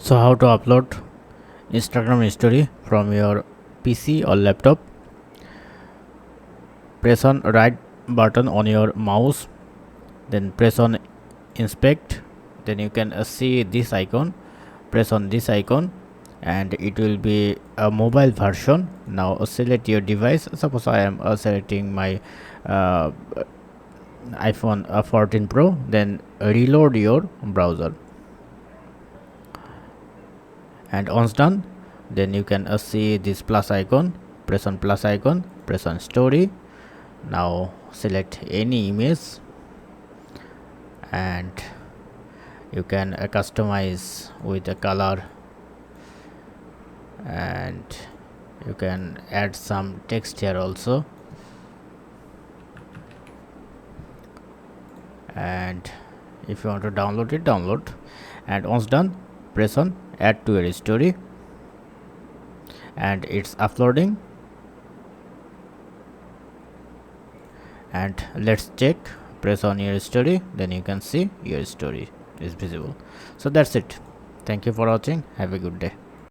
So how to upload Instagram story from your PC or laptop? Press on right button on your mouse, then press on inspect, then you can see this icon. Press on this icon and it will be a mobile version. Now select your device. Suppose I am selecting my iPhone 14 Pro. Then reload your browser, and once done, then you can see this plus icon. Press on plus icon, press on story. Now select any image and you can customize with a color, and you can add some text here also. And if you want to download it, download. And once done, press on add to your story, and it's uploading. And let's check. Press on your story, then you can see your story is visible. So that's it. Thank you for watching. Have a good day.